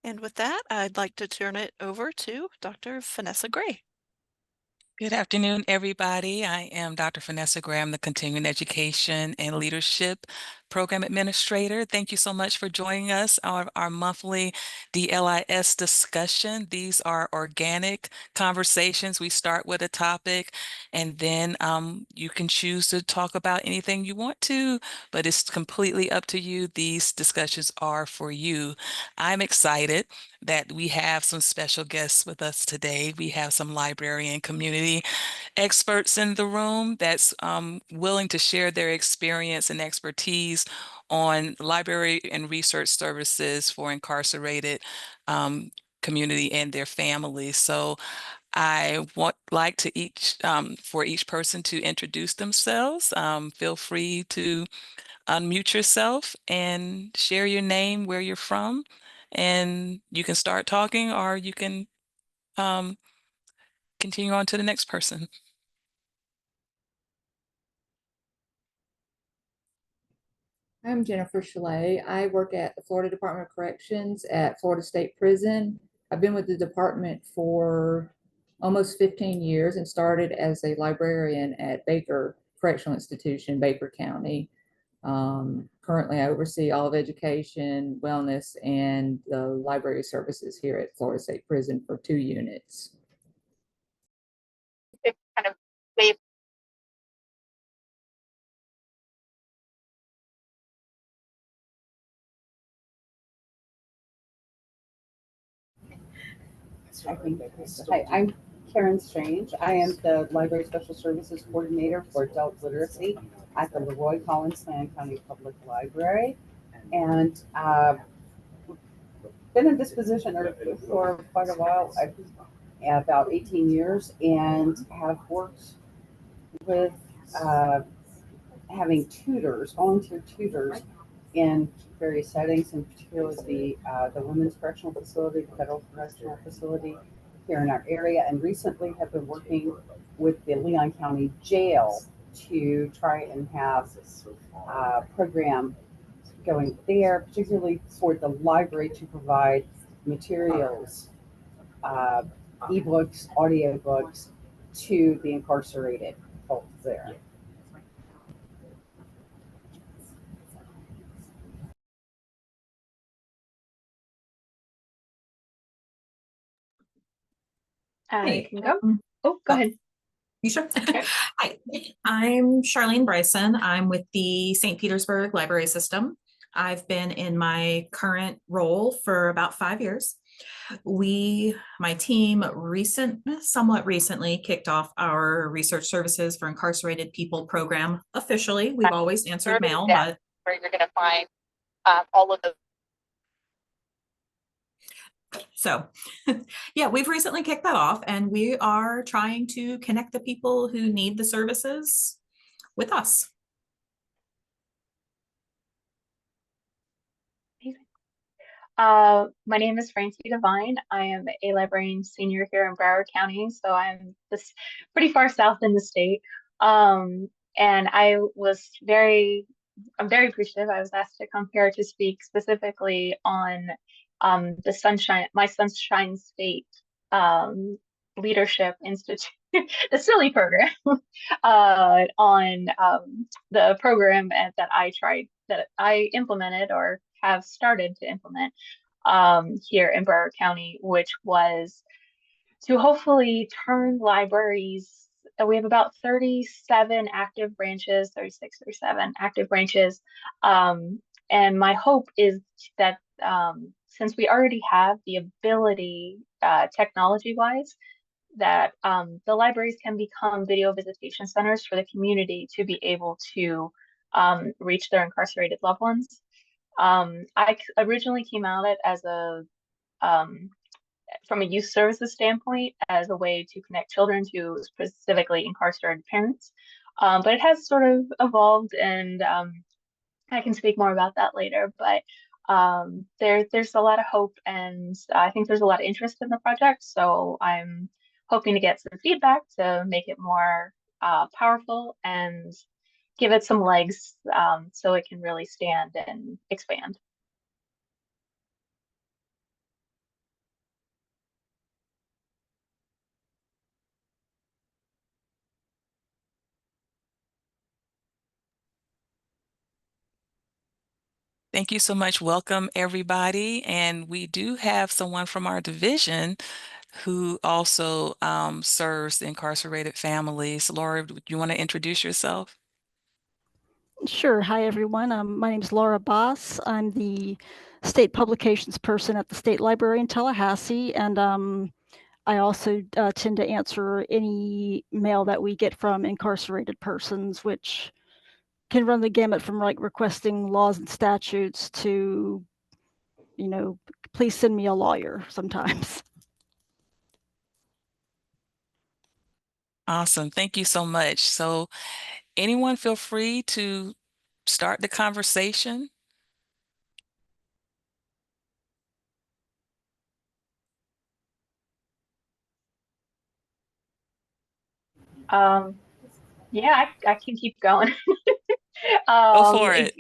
And with that, I'd like to turn it over to Dr. Vanessa Gray. Good afternoon, everybody. I am Dr. Vanessa Gray, the Continuing Education and Leadership Program Administrator. Thank you so much for joining us on our monthly DLIS discussion. These are organic conversations. We start with a topic, and then you can choose to talk about anything you want to, but it's completely up to you. These discussions are for you. I'm excited that we have some special guests with us today. We have some library and community experts in the room that's willing to share their experience and expertise on library and research services for incarcerated community and their families. So I would like to for each person to introduce themselves. Feel free to unmute yourself and share your name, where you're from, and you can start talking, or you can continue on to the next person. I'm Jennifer Chalet. I work at the Florida Department of Corrections at Florida State Prison. I've been with the department for almost 15 years and started as a librarian at Baker Correctional Institution, Baker County. Currently, I oversee all of education, wellness, and the library services here at Florida State Prison for 2 units. It kind of wave. Hi, I'm Karen Strange. I am the Library Special Services Coordinator for Adult Literacy at the Leroy Collins Land County Public Library. And been in this position for quite a while, about 18 years, and have worked with having tutors, volunteer tutors in various settings, in particular the Women's Correctional Facility, the Federal Correctional Facility here in our area, and recently have been working with the Leon County Jail to try and have a program going there, particularly for the library to provide materials, ebooks, audiobooks to the incarcerated folks there. You can go. Oh, go ahead. You sure? Hi, I'm Charlene Bryson. I'm with the St. Petersburg Library System. I've been in my current role for about 5 years. My team somewhat recently kicked off our research services for incarcerated people program officially. We've always answered mail, but where you're going to find all of the. So yeah, we've recently kicked that off, and we are trying to connect the people who need the services with us. My name is Francie Devine. I am a librarian senior here in Broward County, so I'm just pretty far south in the state. And I'm very appreciative. I was asked to come here to speak specifically on my Sunshine State Leadership Institute, the silly program, on the program that I implemented or have started to implement here in Broward County, which was to hopefully turn libraries. We have about 37 active branches, 36 or 7 active branches. And my hope is that since we already have the ability, technology-wise, that the libraries can become video visitation centers for the community to be able to reach their incarcerated loved ones. I originally came at it as from a youth services standpoint, as a way to connect children to specifically incarcerated parents. But it has sort of evolved, and I can speak more about that later. But there's a lot of hope, and I think there's a lot of interest in the project. So I'm hoping to get some feedback to make it more powerful and give it some legs, so it can really stand and expand. Thank you so much. Welcome, everybody. And we do have someone from our division who also serves the incarcerated families. Laura, do you want to introduce yourself? Sure. Hi, everyone. My name is Laura Boss. I'm the state publications person at the State Library in Tallahassee, and I also tend to answer any mail that we get from incarcerated persons, which can run the gamut from like requesting laws and statutes to, please send me a lawyer sometimes. Awesome. Thank you so much. So anyone feel free to start the conversation. Yeah, I can keep going. Go for it.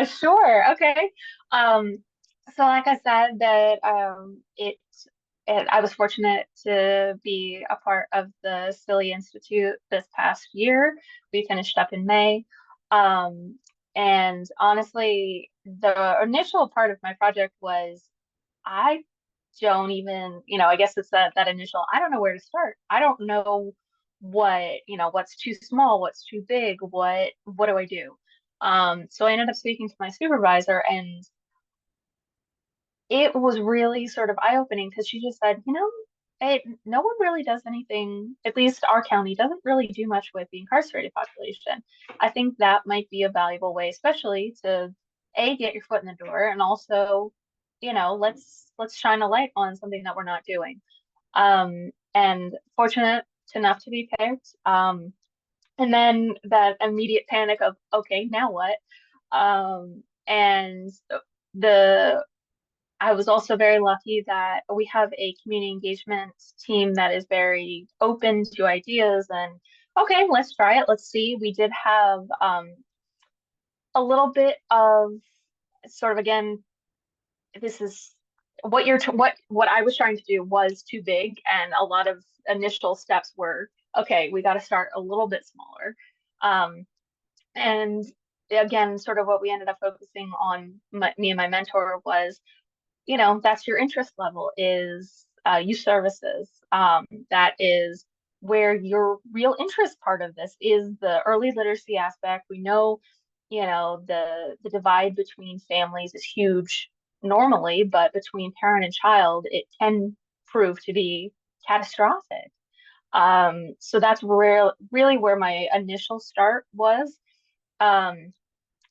Sure. Okay. So like I said, that I was fortunate to be a part of the Silly Institute this past year. We finished up in May. And honestly, the initial part of my project was I don't even, I guess it's that initial, I don't know where to start. I don't know what's too small, what's too big, what do I do? So I ended up speaking to my supervisor, and it was really sort of eye-opening because she just said, no one really does anything, at least our county doesn't really do much with the incarcerated population. I think that might be a valuable way, especially to get your foot in the door, and also, let's shine a light on something that we're not doing. And fortunate enough to be picked. And then that immediate panic of, okay, now what? And I was also very lucky that we have a community engagement team that is very open to ideas, and okay, let's try it. Let's see. We did have a little bit of sort of, again, this is what I was trying to do was too big, and a lot of initial steps were, okay, we got to start a little bit smaller. And again, sort of what we ended up focusing on, me and my mentor, was, that's your interest level, is youth services. That is where your real interest part of this is, the early literacy aspect. We know, the divide between families is huge normally, but between parent and child, it can prove to be catastrophic. So that's really where my initial start was. And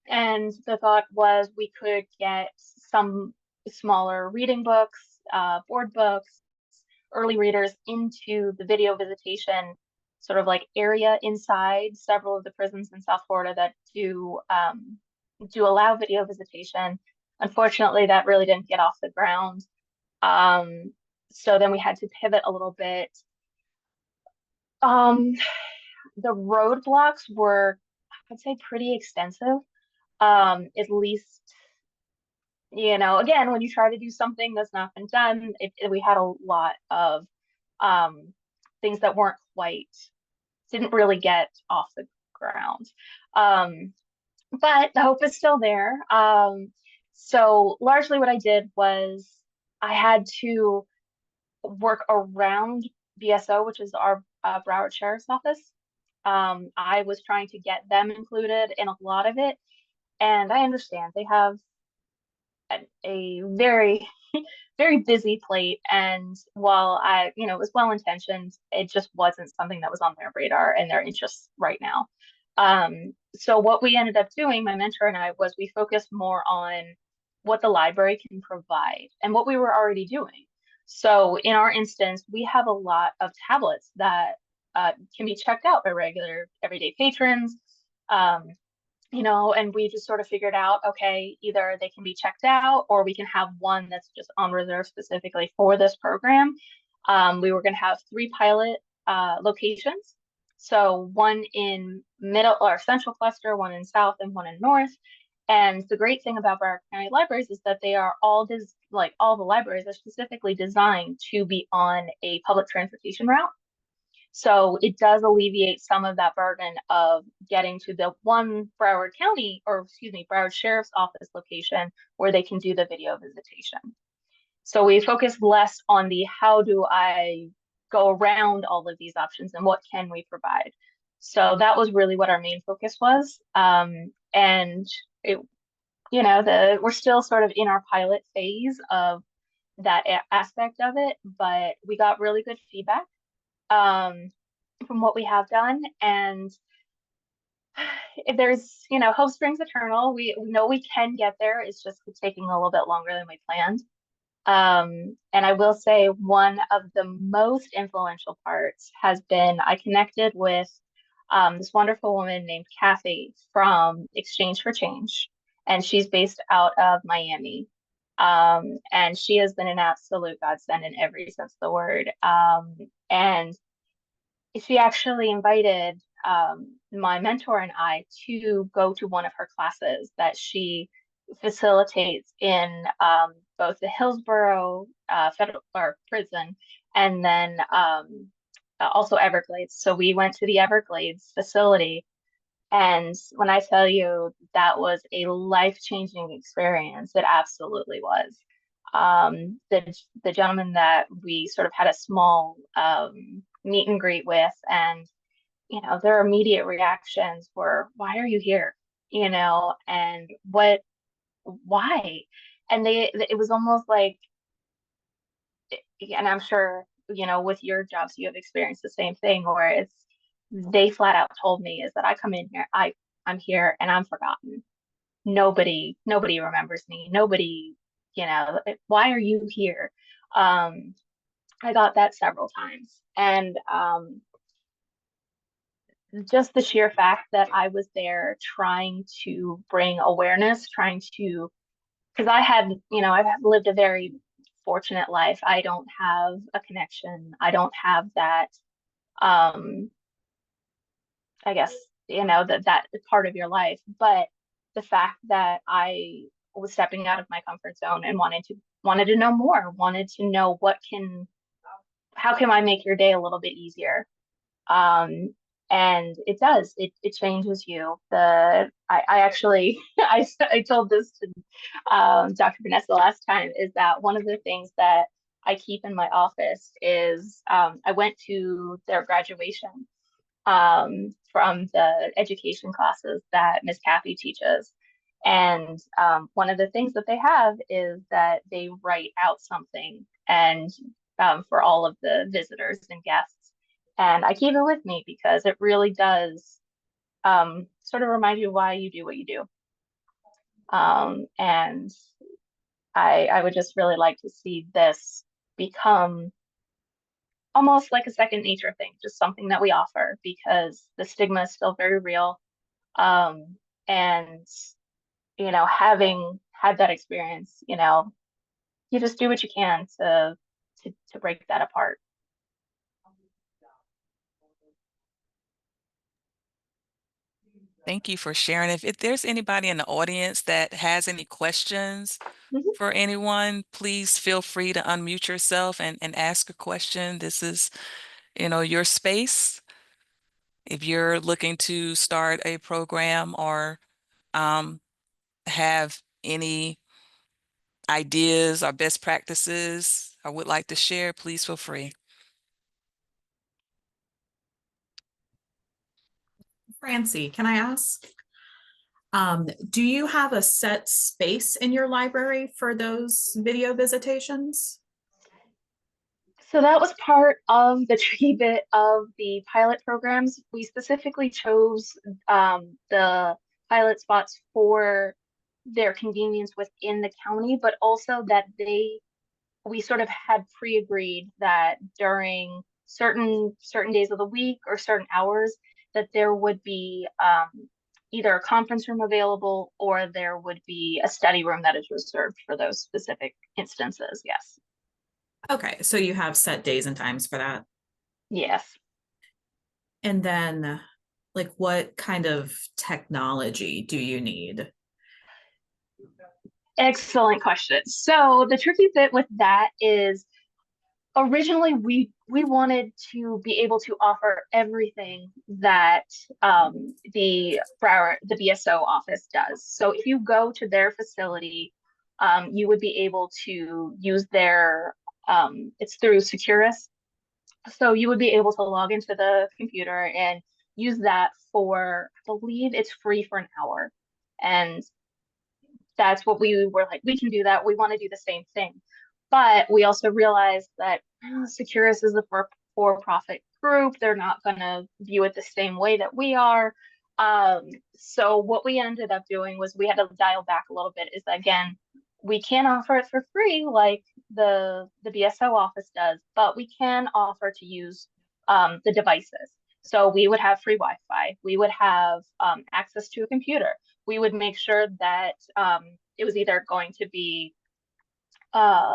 the thought was we could get some smaller reading books, board books, early readers into the video visitation sort of like area inside several of the prisons in South Florida that do allow video visitation. Unfortunately, that really didn't get off the ground. So then we had to pivot a little bit. The roadblocks were, I'd say, pretty extensive. At least, again, when you try to do something that's not been done, we had a lot of things that didn't really get off the ground. But the hope is still there. So largely what I did was I had to work around BSO, which is our Broward Sheriff's Office. I was trying to get them included in a lot of it. And I understand they have a very, very busy plate. And while it was well-intentioned, it just wasn't something that was on their radar and their interests right now. So what we ended up doing, my mentor and I, was we focused more on what the library can provide and what we were already doing. So in our instance, we have a lot of tablets that can be checked out by regular everyday patrons. And we just sort of figured out, okay, either they can be checked out or we can have one that's just on reserve specifically for this program. We were going to have 3 pilot locations. So one in middle or central cluster, one in south, and one in north. And the great thing about Broward County Libraries is that they are all the libraries are specifically designed to be on a public transportation route. So it does alleviate some of that burden of getting to the one Broward County, or excuse me, Broward Sheriff's Office location where they can do the video visitation. So we focus less on the how do I go around all of these options and what can we provide. So that was really what our main focus was. And it, you know, we're still sort of in our pilot phase of that aspect of it, but we got really good feedback from what we have done. And there's, you know, hope springs eternal. We know we can get there. It's just taking a little bit longer than we planned. And I will say one of the most influential parts has been I connected with this wonderful woman named Kathy from Exchange for Change, and she's based out of Miami. And she has been an absolute godsend in every sense of the word. And she actually invited my mentor and I to go to one of her classes that she facilitates in both the Hillsborough federal or prison and then also Everglades. So we went to the Everglades facility, and when I tell you that was a life-changing experience, it absolutely was. The gentleman that we sort of had a small meet and greet with, and you know, their immediate reactions were, "Why are you here?" You know, and why? And it was almost like, and I'm sure, you know, with your jobs, you have experienced the same thing, where it's, they flat out told me is that I come in here, I'm here and I'm forgotten. Nobody remembers me. Nobody, you know, why are you here? I got that several times. And just the sheer fact that I was there trying to bring awareness, trying to, because I had, you know, I've lived a very fortunate life. I don't have a connection. I don't have that, I guess, you know, that part of your life. But the fact that I was stepping out of my comfort zone and wanted to know more, wanted to know how can I make your day a little bit easier? And it does, it changes you. I actually, I told this to Dr. Vanessa last time, is that one of the things that I keep in my office is, I went to their graduation from the education classes that Miss Kathy teaches. And one of the things that they have is that they write out something and for all of the visitors and guests. And I keep it with me because it really does sort of remind you why you do what you do. And I would just really like to see this become almost like a second nature thing, just something that we offer, because the stigma is still very real. And, you know, having had that experience, you know, you just do what you can to break that apart. Thank you for sharing. If there's anybody in the audience that has any questions for anyone, please feel free to unmute yourself and ask a question. This is, you know, your space. If you're looking to start a program or have any ideas or best practices or would like to share, please feel free. Francie, can I ask? Do you have a set space in your library for those video visitations? So that was part of the tricky bit of the pilot programs. We specifically chose the pilot spots for their convenience within the county, but also that we sort of had pre-agreed that during certain days of the week or certain hours that there would be either a conference room available or there would be a study room that is reserved for those specific instances. Yes. Okay, so you have set days and times for that? Yes. And then, like, what kind of technology do you need? Excellent question. So the tricky bit with that is originally we wanted to be able to offer everything that the BSO office does. So if you go to their facility, you would be able to use their it's through Securus. So you would be able to log into the computer and use that for, I believe it's free for an hour. And that's what we were like, we can do that. We want to do the same thing. But we also realized that Securus is a for-profit group. They're not going to view it the same way that we are. So what we ended up doing was we had to dial back a little bit, is that, again, we can't offer it for free like the BSO office does, but we can offer to use the devices. So we would have free Wi-Fi. We would have access to a computer. We would make sure that it was either going to be,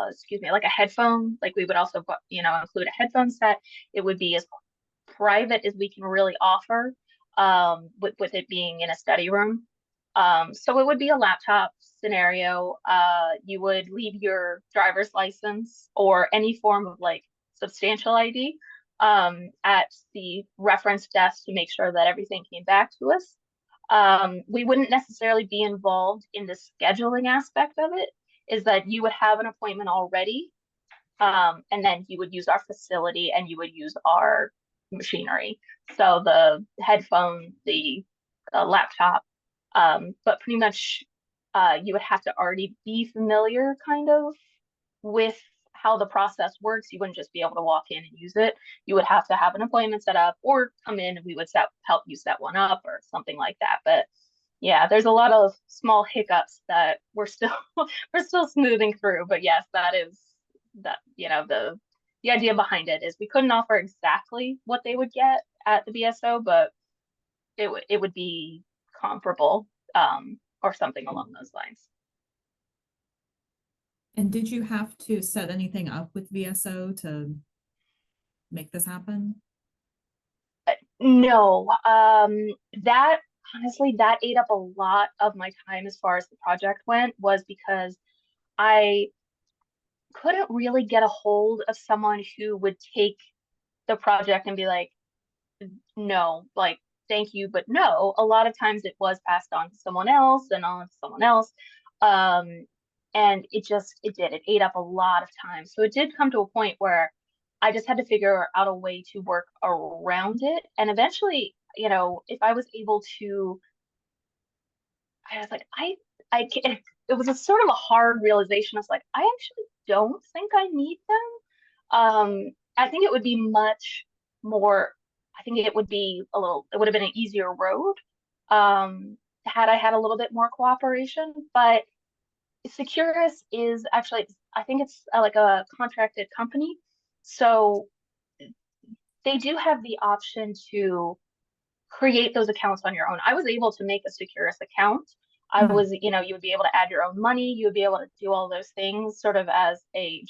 excuse me, like a headphone. Like we would also, include a headphone set. It would be as private as we can really offer, with it being in a study room. So it would be a laptop scenario. You would leave your driver's license or any form of like substantial ID at the reference desk to make sure that everything came back to us. We wouldn't necessarily be involved in the scheduling aspect of it, is that you would have an appointment already, and then you would use our facility and you would use our machinery. So the headphone, the laptop, but pretty much you would have to already be familiar kind of with how the process works. You wouldn't just be able to walk in and use it. You would have to have an appointment set up or come in and we would help you set one up or something like that. But yeah, there's a lot of small hiccups that we're still smoothing through. But yes, that is the idea behind it is we couldn't offer exactly what they would get at the BSO, but it would be comparable, or something along those lines. And did you have to set anything up with VSO to make this happen? No, that honestly, that ate up a lot of my time as far as the project went, was because I couldn't really get a hold of someone who would take the project and be like, no, like, thank you, but no. A lot of times it was passed on to someone else and on to someone else. And it ate up a lot of time. So it did come to a point where I just had to figure out a way to work around it. And eventually, if I was able to, I was like, it was a sort of a hard realization. I was like, I actually don't think I need them. I think it would be much more, I think it would have been an easier road, had I had a little bit more cooperation. But Securus is actually, I think it's like a contracted company. So they do have the option to create those accounts on your own. I was able to make a Securus account. I was, you would be able to add your own money. You would be able to do all those things sort of as a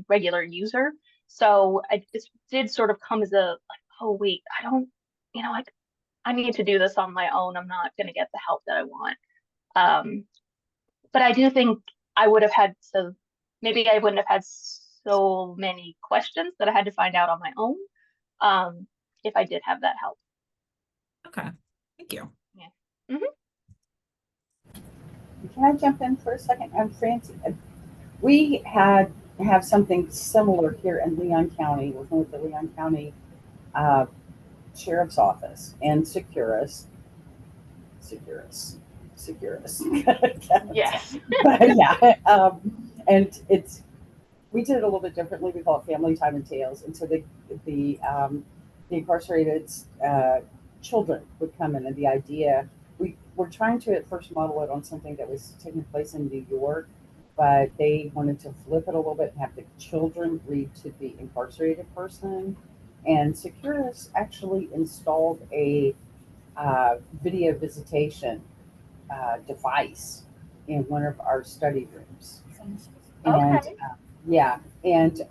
regular user. So this did sort of come as a, like, oh wait, I don't, I need to do this on my own. I'm not going to get the help that I want. But I do think I would have had to, maybe I wouldn't have had so many questions that I had to find out on my own, if I did have that help. Okay, thank you. Yeah. Mm-hmm. Can I jump in for a second? I'm Francie. We have something similar here in Leon County, working with the Leon County Sheriff's Office and Securus. Yes. But yeah, and we did it a little bit differently. We call it Family Time and Tales, and so the incarcerated children would come in, and the idea we were trying to at first model it on something that was taking place in New York, but they wanted to flip it a little bit and have the children read to the incarcerated person. And Securus actually installed a video visitation device in one of our study rooms. And Okay. yeah, and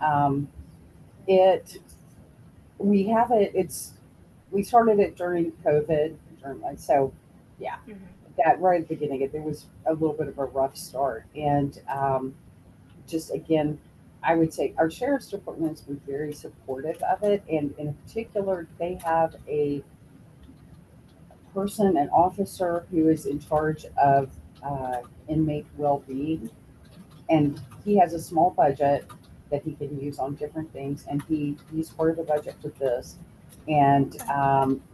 we started it during COVID, so yeah, that right at the beginning, there was a little bit of a rough start, and just again, I would say our sheriff's department has been very supportive of it, and in particular, they have a person, an officer who is in charge of inmate well-being, and he has a small budget that he can use on different things, and he's part of the budget for this. And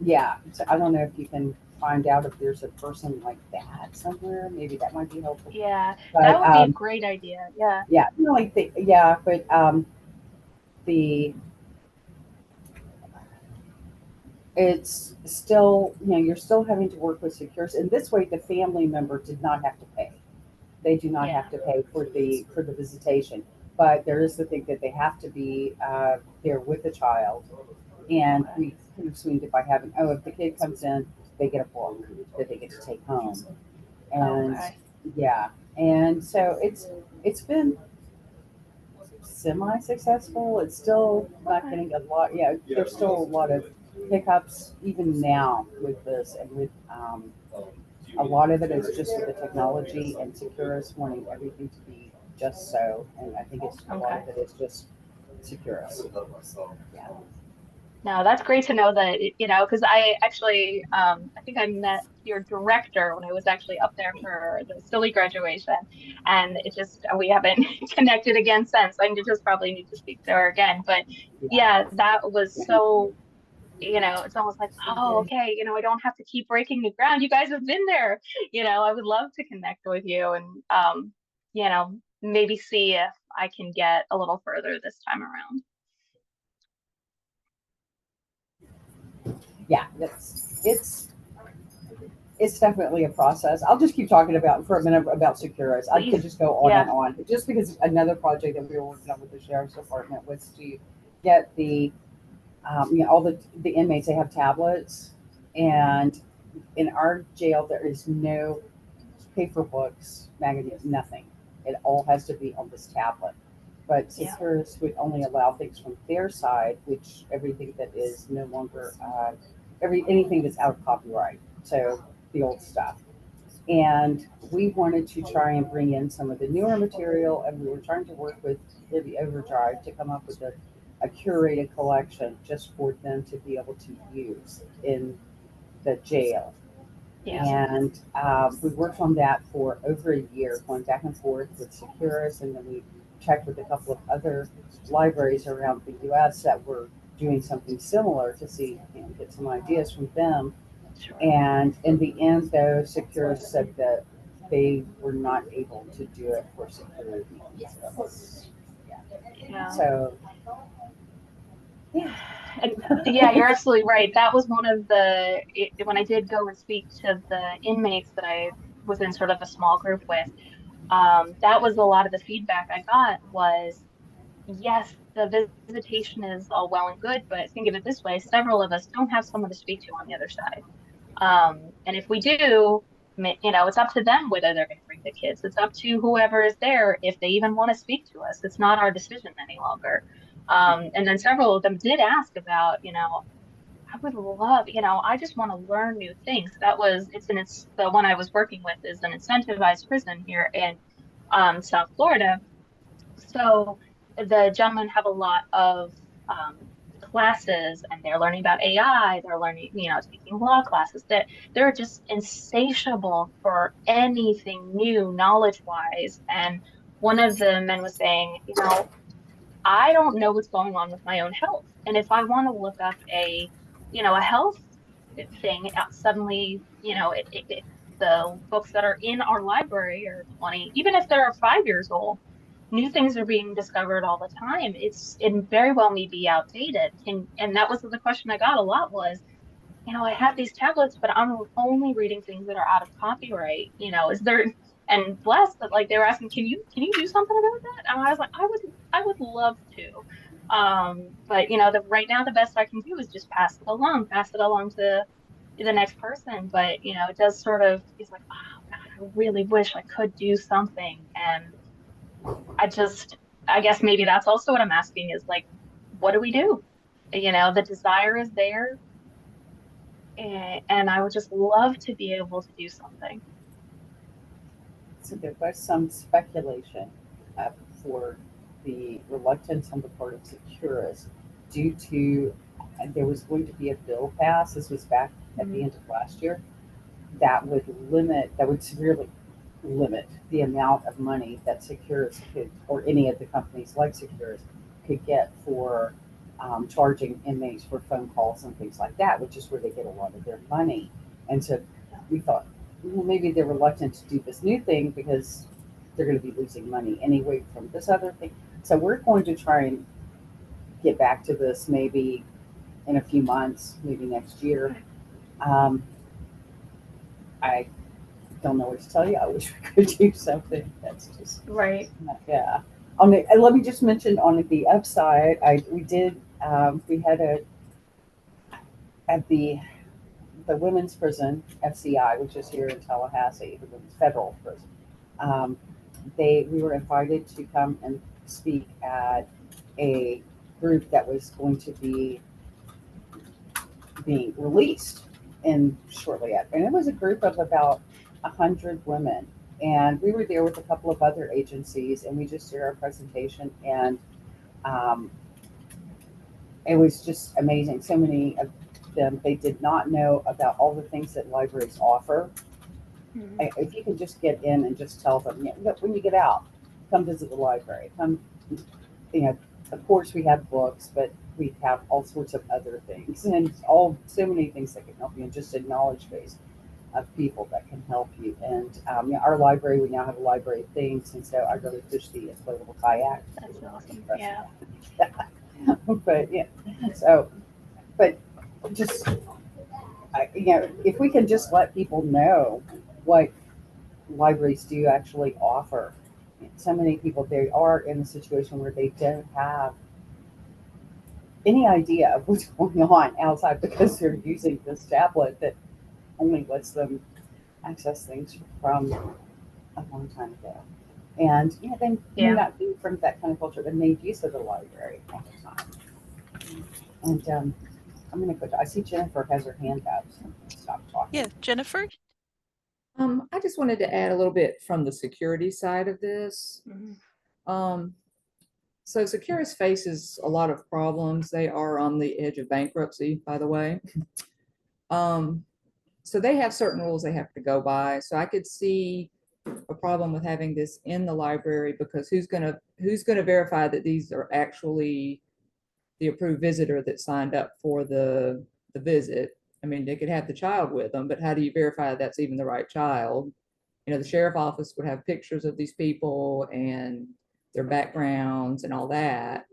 yeah, so I don't know if you can find out if there's a person like that somewhere. Maybe that might be helpful. Yeah, But, that would be a great idea. Yeah. Yeah, yeah, but the it's still, you're still having to work with secures, and this way the family member did not have to pay. They do not have to pay for the visitation, but there is the thing that they have to be there with the child, and we kind of swinged it by having, if the kid comes in, they get a book that they get to take home, and yeah, and so it's been semi-successful. It's still not getting a lot. Yeah, there's still a lot of hiccups even now with this, and with a lot of it is just with the technology and Securus wanting everything to be just so, and I think it's a lot of it is just Securus. Yeah. No, that's great to know that, because I actually, I think I met your director when I was actually up there for the Silly graduation, and we haven't connected again since. I just probably need to speak to her again. But yeah, that was so, it's almost like, oh, okay, I don't have to keep breaking new ground. You guys have been there. I would love to connect with you and, maybe see if I can get a little further this time around. Yeah, it's definitely a process. I'll just keep talking for a minute about Securus. I could just go on and on, just because another project that we were working on with the sheriff's department was to get the all the inmates, they have tablets, and in our jail there is no paper books, magazines, nothing. It all has to be on this tablet. But Securus would only allow things from their side, which everything that is no longer anything that's out of copyright. So the old stuff. And we wanted to try and bring in some of the newer material, and we were trying to work with Libby Overdrive to come up with a curated collection just for them to be able to use in the jail. Yeah. And we worked on that for over a year, going back and forth with Securus, and then we checked with a couple of other libraries around the U.S. that were doing something similar to see, get some ideas from them. Sure. And in the end, though, Securus said that they were not able to do it for security. Yeah. So, yeah. And yeah, you're absolutely right. That was one of when I did go and speak to the inmates that I was in sort of a small group with, that was a lot of the feedback I got was, yes, the visitation is all well and good, but think of it this way, several of us don't have someone to speak to on the other side. And if we do, it's up to them whether they're going to bring the kids. It's up to whoever is there if they even want to speak to us. It's not our decision any longer. And then several of them did ask about, I would love, I just want to learn new things. It's the one I was working with is an incentivized prison here in South Florida. So the gentlemen have a lot of classes, and they're learning about AI. They're learning, taking law classes. They're just insatiable for anything new knowledge-wise. And one of the men was saying, I don't know what's going on with my own health. And if I want to look up a health thing, suddenly, the books that are in our library are 20, even if they're 5 years old, new things are being discovered all the time. It very well may be outdated. And that was the question I got a lot was, I have these tablets, but I'm only reading things that are out of copyright. Is there, and blessed that like they were asking, can you do something about that? And I was like, I would love to. But right now the best I can do is just pass it along to the next person. But it does sort of, it's like, oh God, I really wish I could do something. And I guess maybe that's also what I'm asking is like, what do we do? The desire is there, and I would just love to be able to do something. So there was some speculation for the reluctance on the part of Securus due to there was going to be a bill passed. This was back at the end of last year that would severely limit the amount of money that Securus could, or any of the companies like Securus, could get for charging inmates for phone calls and things like that, which is where they get a lot of their money. And so we thought, well, maybe they're reluctant to do this new thing because they're going to be losing money anyway from this other thing. So we're going to try and get back to this maybe in a few months, maybe next year. I don't know what to tell you. I wish we could do something. That's just Right. yeah. And let me just mention on the upside, we had at the women's prison, FCI, which is here in Tallahassee, the women's federal prison. We were invited to come and speak at a group that was going to be being released in shortly after, and it was a group of about 100 women, and we were there with a couple of other agencies, and we just did our presentation, and it was just amazing. So many of them, they did not know about all the things that libraries offer. If you can just get in and just tell them, when you get out, come visit the library. Come, of course we have books, but we have all sorts of other things, and so many things that can help you, and just a knowledge base of people that can help you. And our library, we now have a library of things, and so I really push the inflatable kayak. That's awesome. Yeah. But yeah, but just if we can just let people know what libraries do actually offer. So many people, they are in a situation where they don't have any idea of what's going on outside because they're using this tablet that only lets them access things from a long time ago. And they may not be from that kind of culture that made use of the library all the time. And I'm going to I see Jennifer has her hand up, so I'm going to stop talking. Yeah, Jennifer? I just wanted to add a little bit from the security side of this. So Securus faces a lot of problems. They are on the edge of bankruptcy, by the way. So they have certain rules they have to go by. So I could see a problem with having this in the library, because who's gonna verify that these are actually the approved visitor that signed up for the visit? I mean, they could have the child with them, but how do you verify that's even the right child? The sheriff office would have pictures of these people and their backgrounds and all that.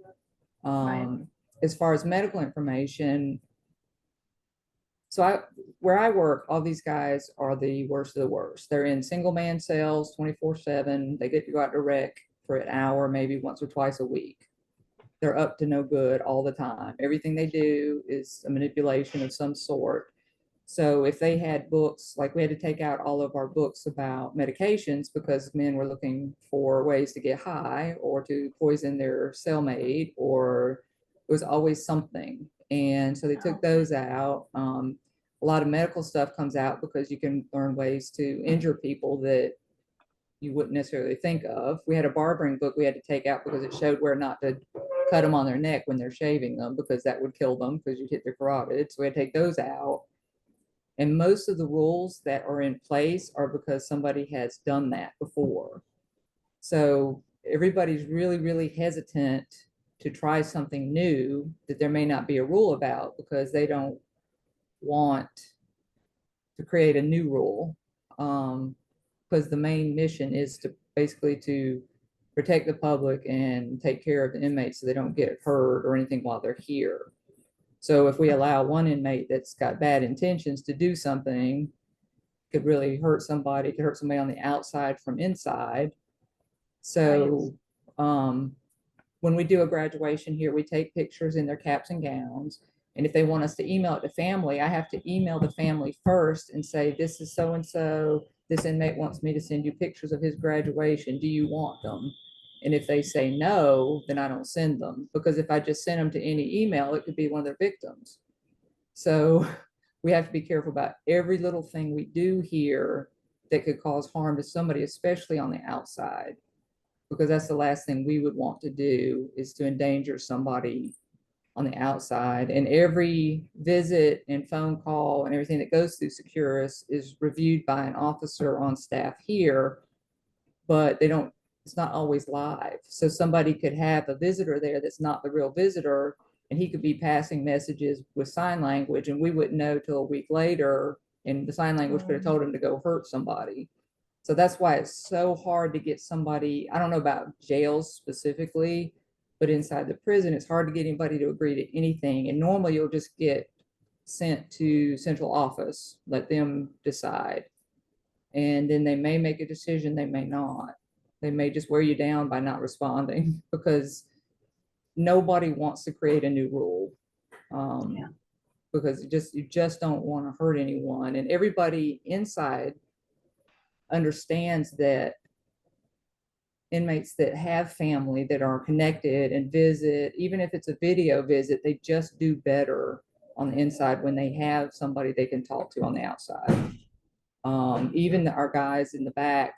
As far as medical information, so where I work, all these guys are the worst of the worst. They're in single man cells 24/7. They get to go out to rec for an hour, maybe once or twice a week. They're up to no good all the time. Everything they do is a manipulation of some sort. So if they had books, like we had to take out all of our books about medications because men were looking for ways to get high or to poison their cellmate, or it was always something. And so they took those out. A lot of medical stuff comes out because you can learn ways to injure people that you wouldn't necessarily think of. We had a barbering book we had to take out because it showed where not to cut them on their neck when they're shaving them, because that would kill them because you'd hit their carotid. So we had to take those out. And most of the rules that are in place are because somebody has done that before. So everybody's really, really hesitant to try something new that there may not be a rule about, because they don't want to create a new rule. Because the main mission is to basically to protect the public and take care of the inmates so they don't get hurt or anything while they're here. So if we allow one inmate that's got bad intentions to do something, could really hurt somebody, could hurt somebody on the outside from inside. So when we do a graduation here, we take pictures in their caps and gowns. And if they want us to email it to family, I have to email the family first and say, this is so-and-so, this inmate wants me to send you pictures of his graduation. Do you want them? And if they say no, then I don't send them, because if I just send them to any email, it could be one of their victims. So we have to be careful about every little thing we do here that could cause harm to somebody, especially on the outside. because that's the last thing we would want to do, is to endanger somebody on the outside. And every visit and phone call and everything that goes through Securus is reviewed by an officer on staff here, but it's not always live. So somebody could have a visitor there that's not the real visitor, and he could be passing messages with sign language, and we wouldn't know till a week later, and the sign language could have told him to go hurt somebody. So that's why it's so hard to get somebody, I don't know about jails specifically, but inside the prison, it's hard to get anybody to agree to anything. And normally you'll just get sent to central office, let them decide. And then they may make a decision, they may not. They may just wear you down by not responding, because nobody wants to create a new rule. Because you just don't want to hurt anyone. And everybody inside understands that inmates that have family that are connected and visit, even if it's a video visit, they just do better on the inside when they have somebody they can talk to on the outside. Even our guys in the back,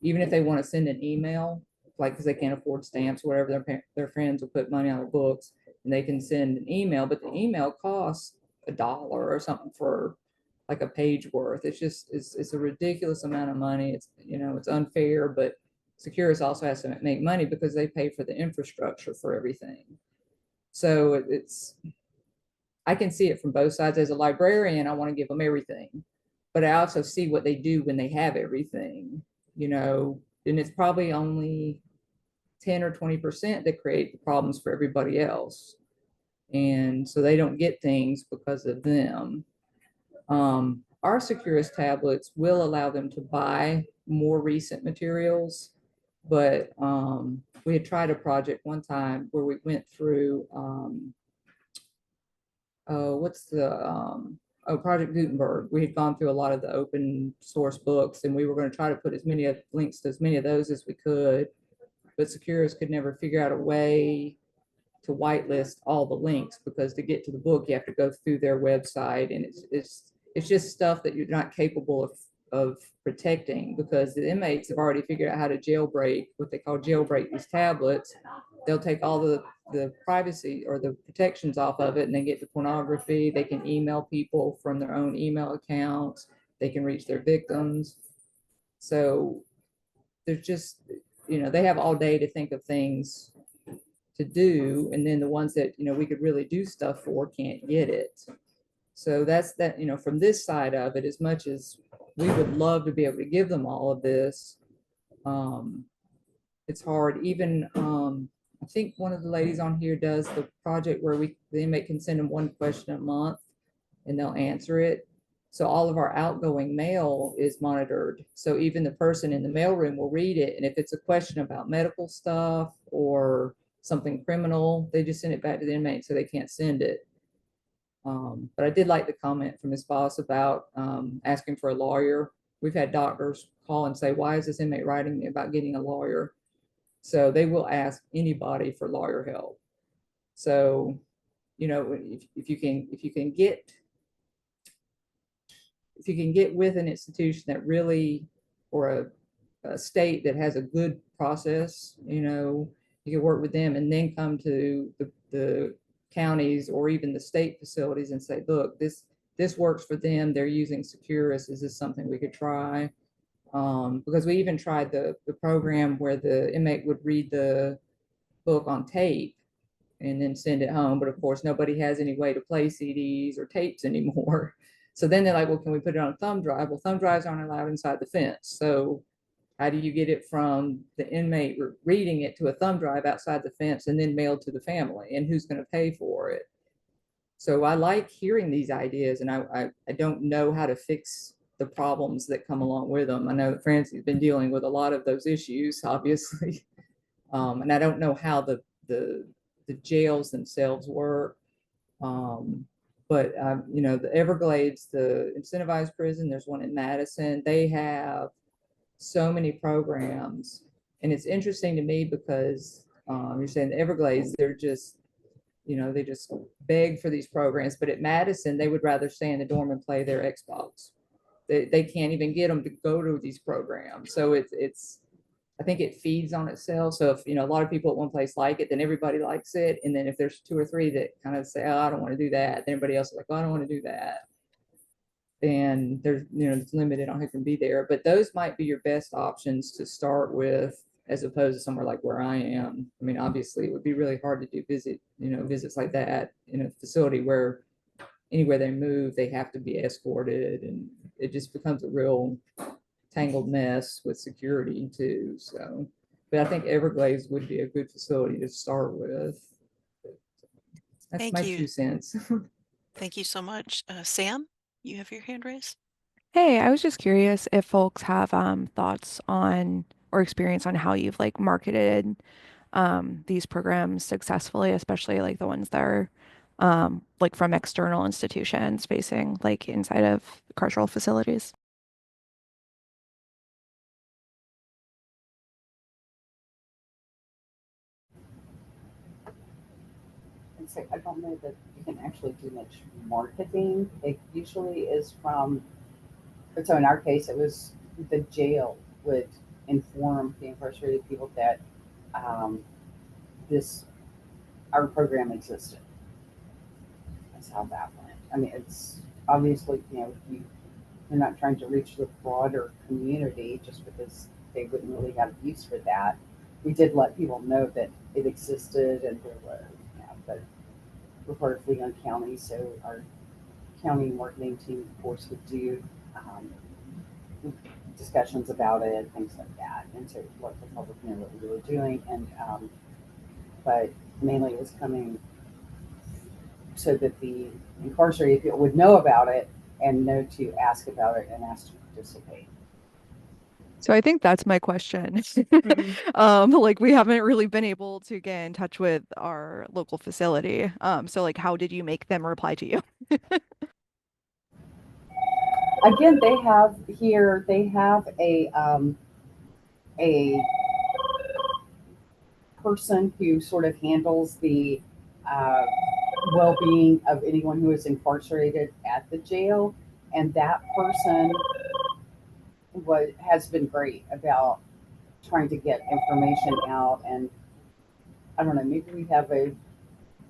even if they want to send an email, like because they can't afford stamps, or whatever, their friends will put money on their books and they can send an email, but the email costs $1 or something for like a page worth. It's just, it's a ridiculous amount of money. It's, it's unfair, but Securus also has to make money because they pay for the infrastructure for everything. So I can see it from both sides. As a librarian, I want to give them everything, but I also see what they do when they have everything, and it's probably only 10 or 20% that create the problems for everybody else. And so they don't get things because of them. Our Securus tablets will allow them to buy more recent materials, but we had tried a project one time where we went through, Project Gutenberg. We had gone through a lot of the open source books, and we were going to try to put as many links to as many of those as we could, but Securus could never figure out a way to whitelist all the links, because to get to the book, you have to go through their website, and it's just stuff that you're not capable of protecting, because the inmates have already figured out how to jailbreak, what they call jailbreak these tablets. They'll take all the privacy or the protections off of it, and they get the pornography. They can email people from their own email accounts. They can reach their victims. So there's just, they have all day to think of things to do, and then the ones that we could really do stuff for can't get it. So that's that. From this side of it, as much as we would love to be able to give them all of this, it's hard. Even I think one of the ladies on here does the project where the inmate can send them one question a month and they'll answer it. So all of our outgoing mail is monitored. So even the person in the mailroom will read it, and if it's a question about medical stuff or something criminal, they just send it back to the inmate, so they can't send it. But I did like the comment from Ms. Boss about asking for a lawyer. We've had doctors call and say, why is this inmate writing me about getting a lawyer? So they will ask anybody for lawyer help. So, if you can get with an institution that really, or a state that has a good process, you can work with them, and then come to the counties or even the state facilities and say, look, this works for them. They're using Securus. Is this something we could try? Because we even tried the program where the inmate would read the book on tape and then send it home. But of course, nobody has any way to play CDs or tapes anymore. So then they're like, well, can we put it on a thumb drive? Well, thumb drives aren't allowed inside the fence. So how do you get it from the inmate reading it to a thumb drive outside the fence and then mailed to the family? And who's going to pay for it? So I like hearing these ideas, and I don't know how to fix the problems that come along with them. I know that Francie's been dealing with a lot of those issues, obviously. And I don't know how the jails themselves work. But the Everglades, the incentivized prison, there's one in Madison. They have so many programs, and it's interesting to me because you're saying the Everglades, they're just, they just beg for these programs. But at Madison, they would rather stay in the dorm and play their Xbox. They can't even get them to go to these programs. So it's I think it feeds on itself. So if, a lot of people at one place like it, then everybody likes it. And then if there's 2 or 3 that kind of say, oh, I don't want to do that, then everybody else is like, well, I don't want to do that. Then there's, it's limited on who can be there. But those might be your best options to start with, as opposed to somewhere like where I am. I mean, obviously it would be really hard to do visits like that in a facility where anywhere they move, they have to be escorted, and it just becomes a real tangled mess with security too. So, but I think Everglades would be a good facility to start with. That's Thank my you. 2 cents. Thank you so much. Sam, you have your hand raised. Hey, I was just curious if folks have thoughts on or experience on how you've like marketed these programs successfully, especially like the ones that are like from external institutions facing like inside of carceral facilities. And so I don't know that you can actually do much marketing. It usually is from, so in our case, it was the jail would inform the incarcerated people that our program existed. That's how that went. I mean, it's obviously, you're not trying to reach the broader community just because they wouldn't really have use for that. We did let people know that it existed, and there was, but we're part of Leon County, so our county marketing team, of course, would do discussions about it, things like that, and to let the public know what we were doing. And but mainly it was coming so that the incarcerated people would know about it and know to ask about it and ask to participate. So I think that's my question. Like we haven't really been able to get in touch with our local facility. So like how did you make them reply to you? Again, they have a person who sort of handles the well-being of anyone who is incarcerated at the jail, and that person has been great about trying to get information out. And I don't know, maybe we have a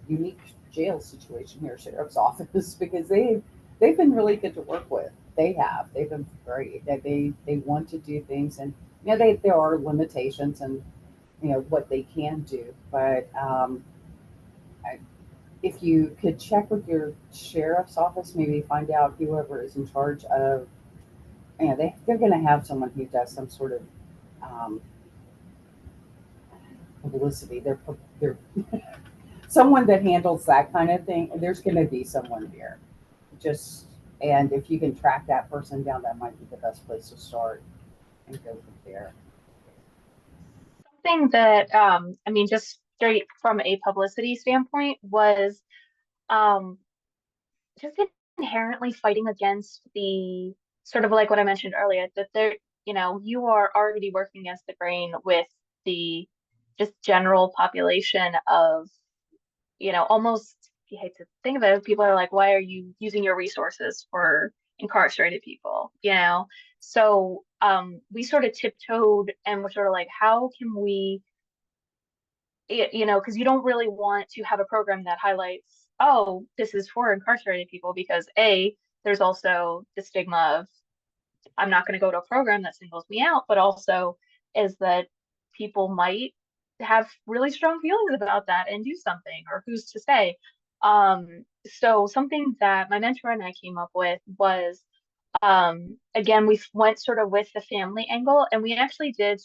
unique jail situation here, sheriff's office, because they've been really good to work with. They've been great. They want to do things, and there are limitations and what they can do, but if you could check with your sheriff's office, maybe find out whoever is in charge of, they're going to have someone who does some sort of publicity. They're someone that handles that kind of thing. There's going to be someone here. And if you can track that person down, that might be the best place to start and go from there. Something that just straight from a publicity standpoint was just inherently fighting against the sort of like what I mentioned earlier, that you are already working against the grain with the just general population of, almost, you hate to think of it, people are like, why are you using your resources for incarcerated people? So we sort of tiptoed and we're sort of like, how can we, because you don't really want to have a program that highlights, oh, this is for incarcerated people, because there's also the stigma of, I'm not going to go to a program that singles me out, but also is that people might have really strong feelings about that and do something, or who's to say. So something that my mentor and I came up with was, again, we went sort of with the family angle, and we actually did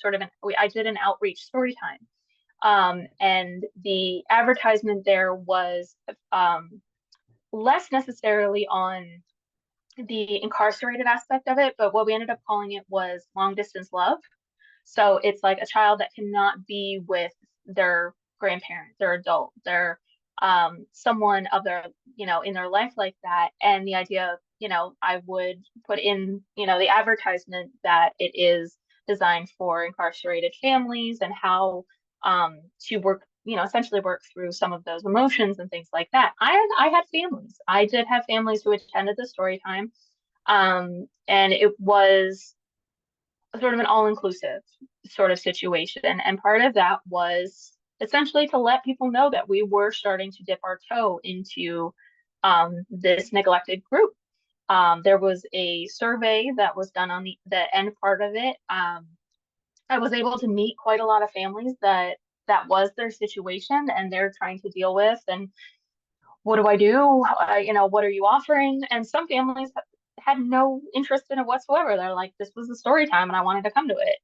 I did an outreach story time. And the advertisement there was less necessarily on the incarcerated aspect of it, but what we ended up calling it was long distance love. So it's like a child that cannot be with their grandparent, their adult, their someone of their, in their life like that. And the idea of, I would put in, the advertisement that it is designed for incarcerated families, and how to work, essentially work through some of those emotions and things like that. I had families. I did have families who attended the story time. And it was sort of an all-inclusive sort of situation. And part of that was essentially to let people know that we were starting to dip our toe into this neglected group. There was a survey that was done on the end part of it. I was able to meet quite a lot of families that was their situation and they're trying to deal with. And what do I do? What are you offering? And some families had no interest in it whatsoever. They're like, this was the story time and I wanted to come to it.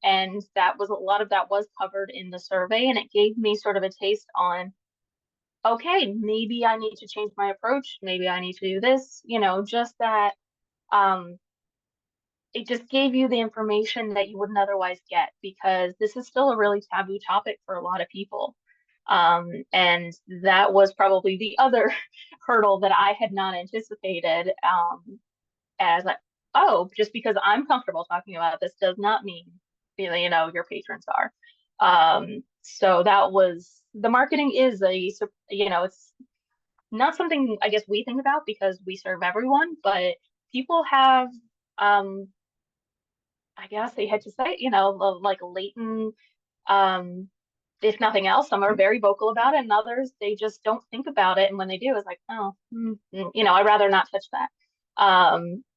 And that was a lot of that was covered in the survey, and it gave me sort of a taste on, okay, maybe I need to change my approach. Maybe I need to do this, just that, it just gave you the information that you wouldn't otherwise get, because this is still a really taboo topic for a lot of people. And that was probably the other hurdle that I had not anticipated, as like, oh, just because I'm comfortable talking about this does not mean, your patrons are. So that was, the marketing is it's not something I guess we think about because we serve everyone, but people have, I guess they had to say, like latent, if nothing else, some are very vocal about it, and others, they just don't think about it. And when they do, it's like, oh, I'd rather not touch that.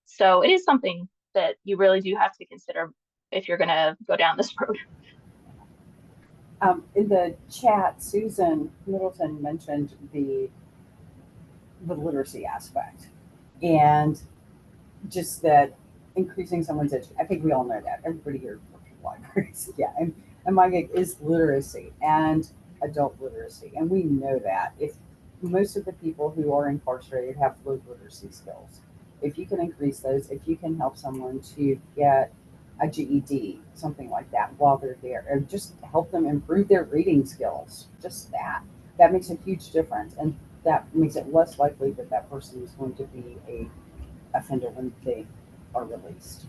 So it is something that you really do have to consider if you're going to go down this road. In the chat, Susan Middleton mentioned the literacy aspect and just that increasing someone's education. I think we all know that. Everybody here works in libraries. Yeah. And my gig is literacy and adult literacy. And we know that if most of the people who are incarcerated have low literacy skills, if you can increase those, if you can help someone to get a GED, something like that while they're there, or just help them improve their reading skills, just that makes a huge difference. And that makes it less likely that that person is going to be a offender when they are released.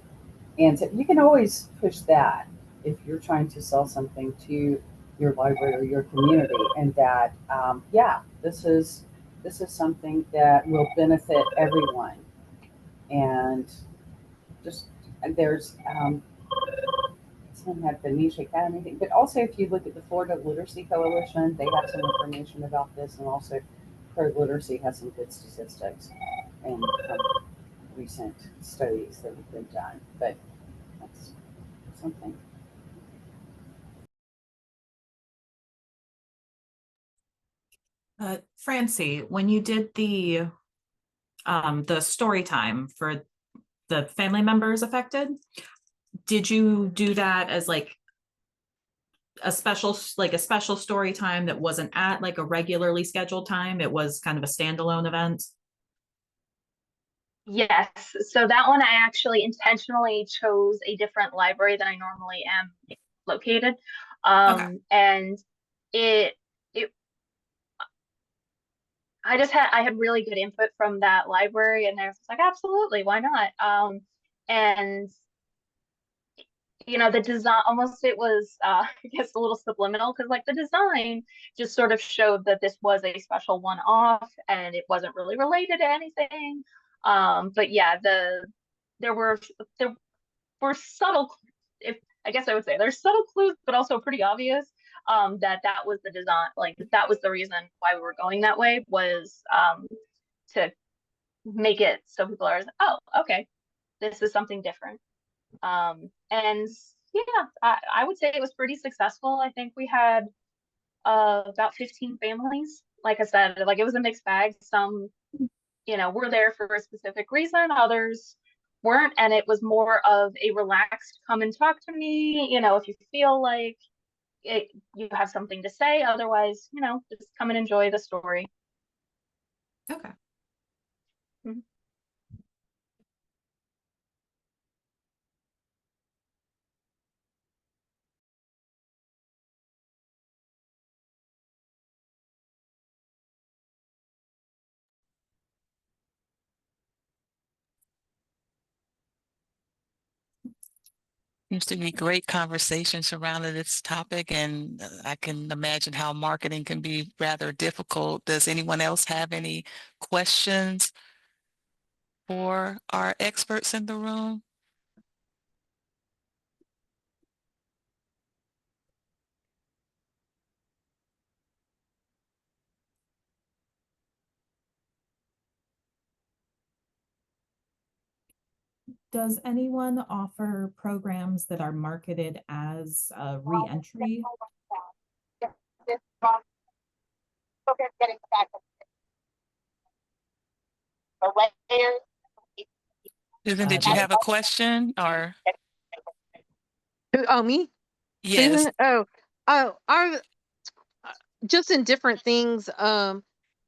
And so you can always push that if you're trying to sell something to your library or your community, and that this is something that will benefit everyone. And just there's some have the Niche Academy thing, but also if you look at the Florida Literacy Coalition, they have some information about this, and also Pro Literacy has some good statistics and recent studies that have been done. But that's something. Francie, when you did the story time for the family members affected, did you do that as like a special story time that wasn't at like a regularly scheduled time? It was kind of a standalone event? Yes. So that one, I actually intentionally chose a different library than I normally am located. Okay. And I had really good input from that library, and they're just like, absolutely, why not? And the design, almost, it was I guess a little subliminal, because like the design just sort of showed that this was a special one-off and it wasn't really related to anything. But yeah, there were subtle, if I guess I would say there's subtle clues, but also pretty obvious, that was the design, like that was the reason why we were going that way, was to make it so people are, oh, okay, this is something different. And yeah, I would say it was pretty successful. I think we had about 15 families. Like I said, like it was a mixed bag. Some, were there for a specific reason, others weren't, and it was more of a relaxed, come and talk to me, if you feel like it, you have something to say. Otherwise, just come and enjoy the story. Okay. Mm-hmm. Seems to be great conversation surrounding this topic, and I can imagine how marketing can be rather difficult. Does anyone else have any questions for our experts in the room? Does anyone offer programs that are marketed as re-entry? Susan, did you have a question or? Oh, me? Yes. Susan? Our just in different things.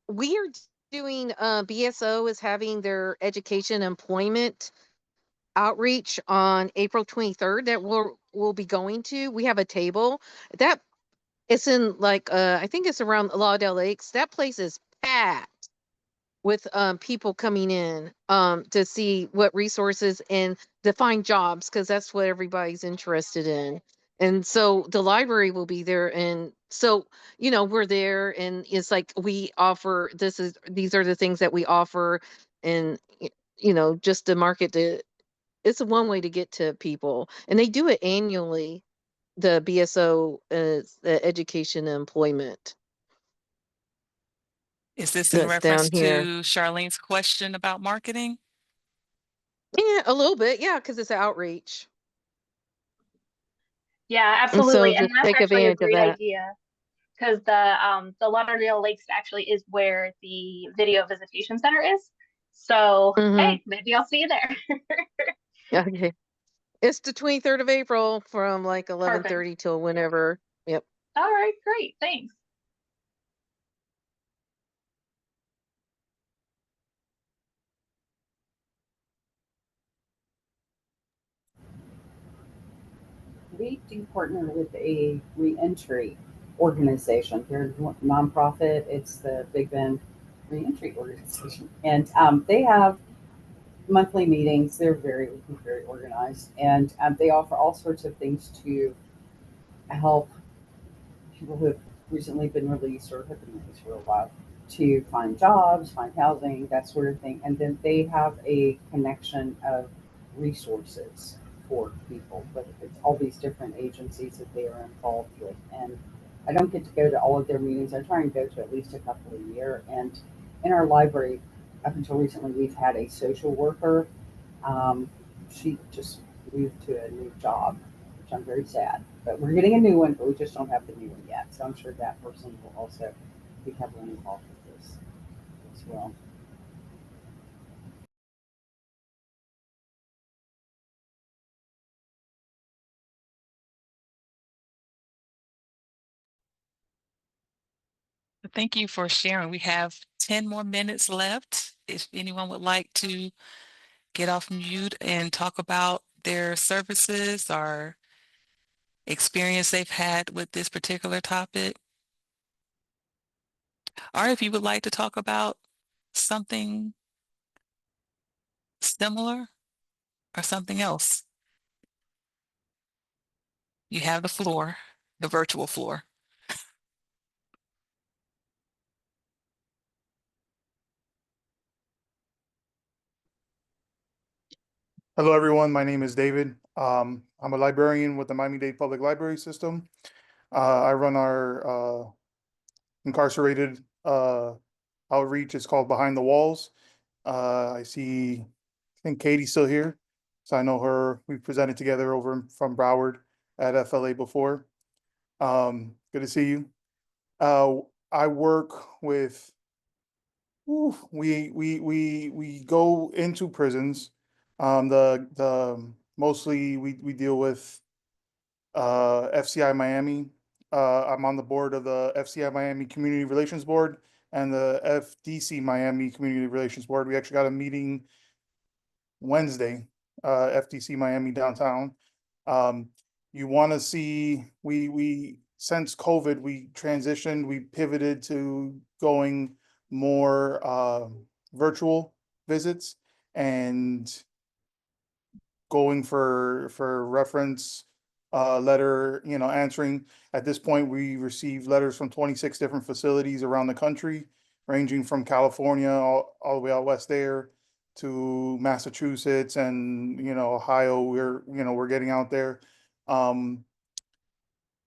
We are doing BSO is having their education employment outreach on April 23rd that we'll be going to. We have a table that it's in like I think it's around Lauderdale Lakes. That place is packed with people coming in to see what resources and to find jobs because that's what everybody's interested in. And so the library will be there. And so, you know, we're there and it's like we offer these are the things that we offer. And, you know, just to market it's one way to get to people. And they do it annually, the BSO, the education and employment. Is this in That's reference down here. to Charlene's question about marketing? Yeah, a little bit. Yeah, because it's outreach. Yeah, And so absolutely. And just that's take actually a advantage of great that. idea because the Lauderdale Lakes actually is where the video visitation center is. So Mm-hmm. hey, maybe I'll see you there. Okay. It's the 23rd of April from like Perfect. 11:30 till whenever. Yep. All right, great. Thanks. We do partner with a reentry organization. They're a nonprofit. It's the Big Bend Reentry Organization, and they have monthly meetings. They're very organized, and they offer all sorts of things to help people who have recently been released or have been released for a while to find jobs, find housing, that sort of thing. And then they have a connection of resources for people, but it's all these different agencies that they are involved with. And I don't get to go to all of their meetings. I try and go to at least a couple a year. And in our library, up until recently, we've had a social worker. She just moved to a new job, which I'm very sad. But we're getting a new one, but we just don't have the new one yet. So I'm sure that person will also be heavily involved with this as well. Thank you for sharing. We have 10 more minutes left. If anyone would like to get off mute and talk about their services or experience they've had with this particular topic, or if you would like to talk about something similar or something else, you have the floor, the virtual floor. Hello, everyone. My name is David. I'm a librarian with the Miami-Dade Public Library System. I run our incarcerated outreach. It's called Behind the Walls. I think Katie's still here. So I know her. We presented together over from Broward at FLA before. Good to see you. I work with, we go into prisons. Mostly we deal with FCI Miami. I'm on the board of the FCI Miami Community Relations Board and the FDC Miami Community Relations Board. We actually got a meeting Wednesday, FDC Miami downtown. You want to see, we since COVID, we transitioned, we pivoted to going more virtual visits and going for reference letter, answering. At this point, we received letters from 26 different facilities around the country, ranging from California all the way out west there to Massachusetts and Ohio. We're getting out there, and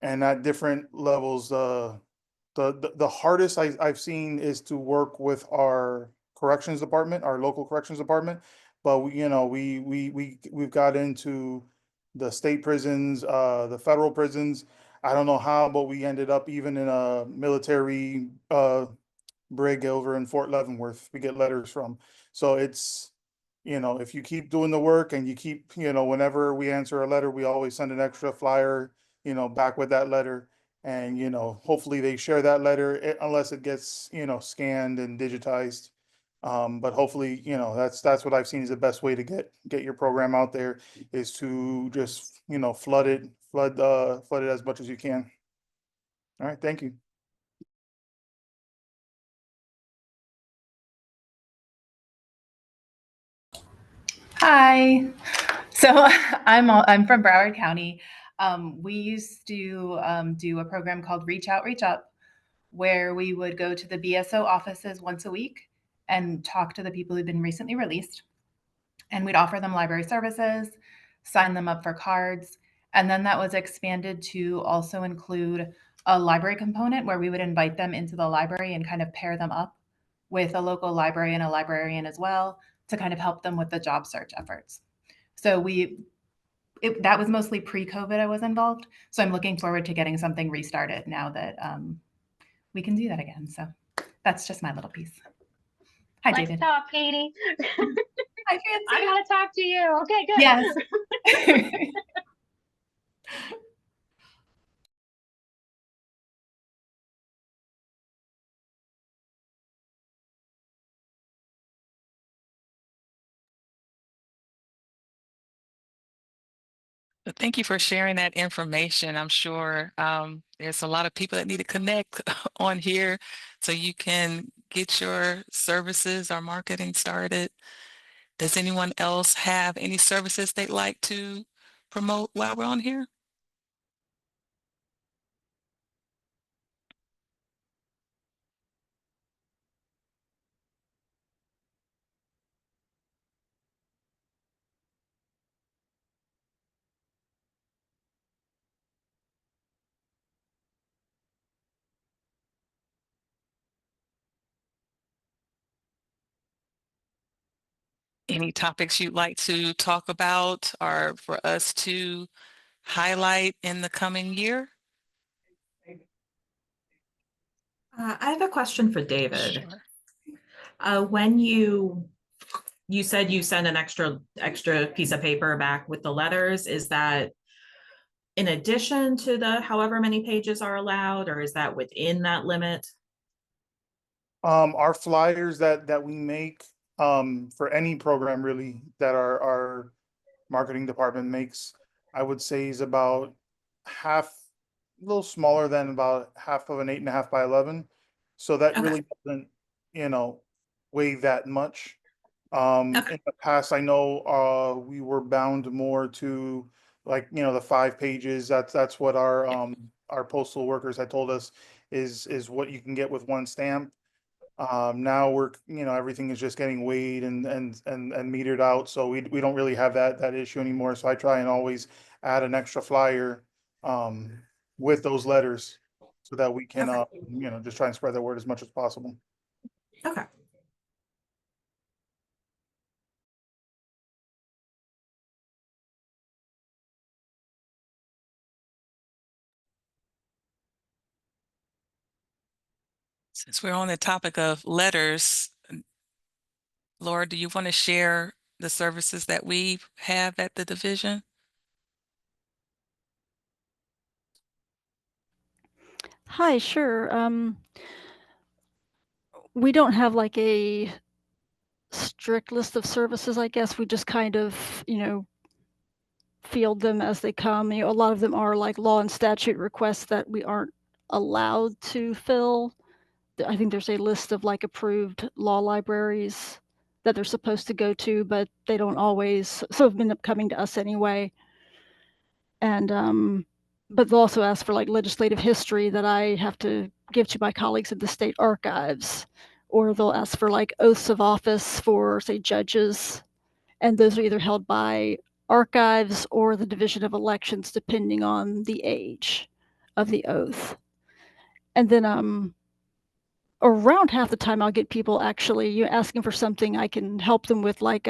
at different levels. The hardest I've seen is to work with our corrections department, our local corrections department. but we've got into the state prisons, the federal prisons. I don't know how, but we ended up even in a military brig over in Fort Leavenworth. We get letters from. So it's, if you keep doing the work and you keep, whenever we answer a letter, we always send an extra flyer, back with that letter. And, hopefully they share that letter unless it gets, scanned and digitized. But hopefully, that's what I've seen is the best way to get your program out there is to just, flood it as much as you can. All right, thank you. Hi. So I'm from Broward County. We used to do a program called Reach Out, Reach Up, where we would go to the BSO offices once a week and talk to the people who've been recently released. And we'd offer them library services, sign them up for cards. And then that was expanded to also include a library component where we would invite them into the library and kind of pair them up with a local library and a librarian as well to kind of help them with the job search efforts. So that was mostly pre-COVID I was involved. So I'm looking forward to getting something restarted now that we can do that again. So that's just my little piece. Hi, Let's David. talk, Katie. Hi, Fancy. I gotta talk to you. Okay, good. Yes. Thank you for sharing that information. I'm sure there's a lot of people that need to connect on here so you can get your services or marketing started. Does anyone else have any services they'd like to promote while we're on here? Any topics you'd like to talk about or for us to highlight in the coming year? I have a question for David. Sure. When you said you send an extra piece of paper back with the letters, is that in addition to the however many pages are allowed, or is that within that limit? Our flyers that we make for any program really that our marketing department makes, I would say is about half, a little smaller than about half of an 8.5 by 11. So that Okay. really doesn't, weigh that much. Okay. In the past, I know we were bound more to like, the 5 pages. That's what our postal workers had told us is what you can get with one stamp. Now we're, everything is just getting weighed and metered out. So we don't really have that issue anymore. So I try and always add an extra flyer with those letters so that we can, Okay. just try and spread the word as much as possible. Okay. Since we're on the topic of letters, Laura, do you want to share the services that we have at the division? Hi, sure. We don't have like a strict list of services, I guess. We just kind of, field them as they come. A lot of them are like law and statute requests that we aren't allowed to fill. I think there's a list of like approved law libraries that they're supposed to go to, but they don't always, so have been coming to us anyway. And but they'll also ask for like legislative history that I have to give to my colleagues at the state archives, or they'll ask for like oaths of office for, say, judges, and those are either held by archives or the Division of Elections, depending on the age of the oath. And then around half the time I'll get people actually asking for something I can help them with, like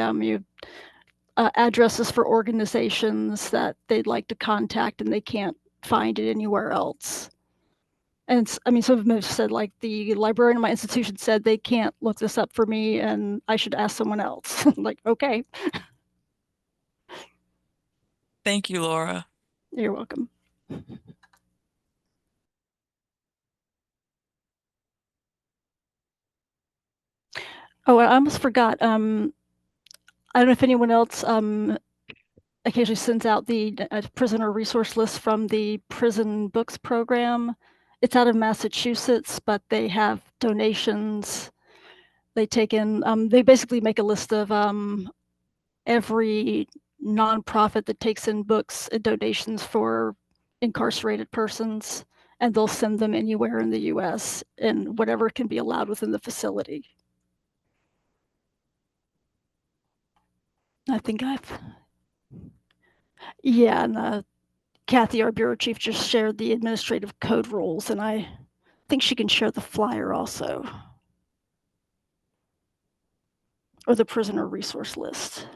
addresses for organizations that they'd like to contact and they can't find it anywhere else. And I mean, some of them have said, like, the librarian in my institution said they can't look this up for me and I should ask someone else. Like, okay, Thank you, Laura. you're welcome. Oh, I almost forgot. I don't know if anyone else occasionally sends out the prisoner resource list from the prison books program. It's out of Massachusetts, but they have donations. They take in, they basically make a list of every nonprofit that takes in books and donations for incarcerated persons, and they'll send them anywhere in the US and whatever can be allowed within the facility. I think yeah, and Kathy, our bureau chief, just shared the administrative code rules, and I think she can share the flyer also, or the prisoner resource list.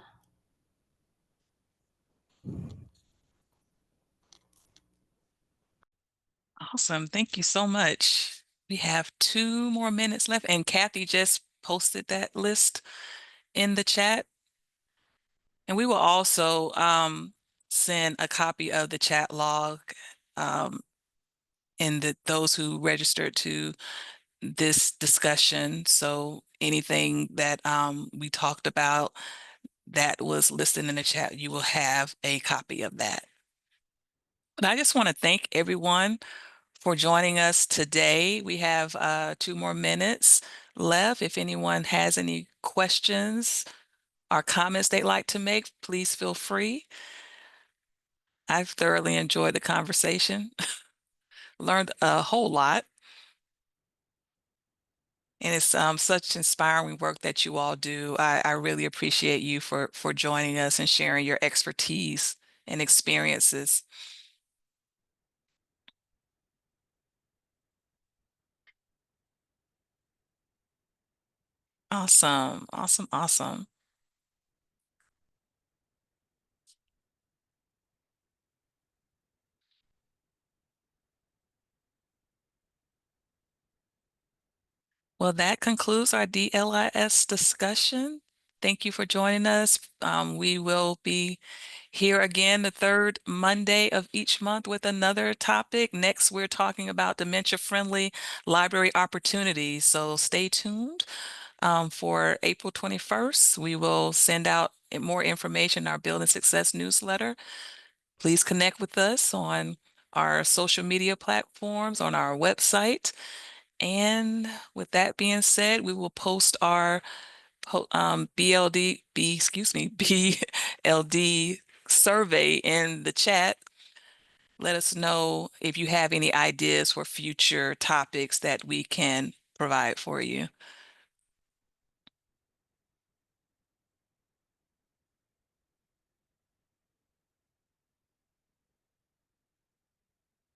Awesome. Thank you so much. We have 2 more minutes left, and Kathy just posted that list in the chat. And we will also send a copy of the chat log and those who registered to this discussion. So anything that we talked about that was listed in the chat, you will have a copy of that. But I just want to thank everyone for joining us today. We have 2 more minutes left. If anyone has any questions or comments they'd like to make, please feel free. I've thoroughly enjoyed the conversation, learned a whole lot. And it's such inspiring work that you all do. I really appreciate you for joining us and sharing your expertise and experiences. Awesome, awesome, awesome. Well, that concludes our DLIS discussion. Thank you for joining us. We will be here again the 3rd Monday of each month with another topic. Next, we're talking about dementia-friendly library opportunities. So stay tuned. For April 21st, we will send out more information in our Building Success newsletter. Please connect with us on our social media platforms, on our website. And with that being said, we will post our BLD survey in the chat. Let us know if you have any ideas for future topics that we can provide for you.